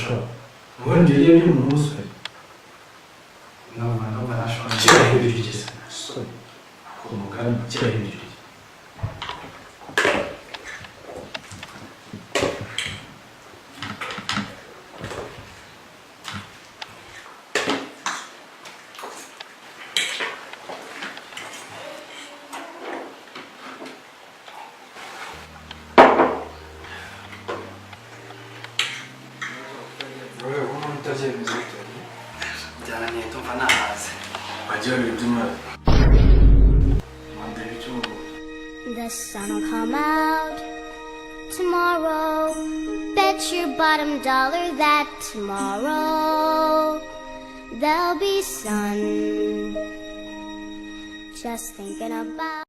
sha ubundi iyo uri mu muswe ndumva nashobora kirahindura igeze sorry ku mugambi kirahindura byananiye ndumva nahaze wagira ibituma mandara icyo The sun will come out tomorrow. Bet your bottom dollar that tomorrow there'll be sun. Just thinking about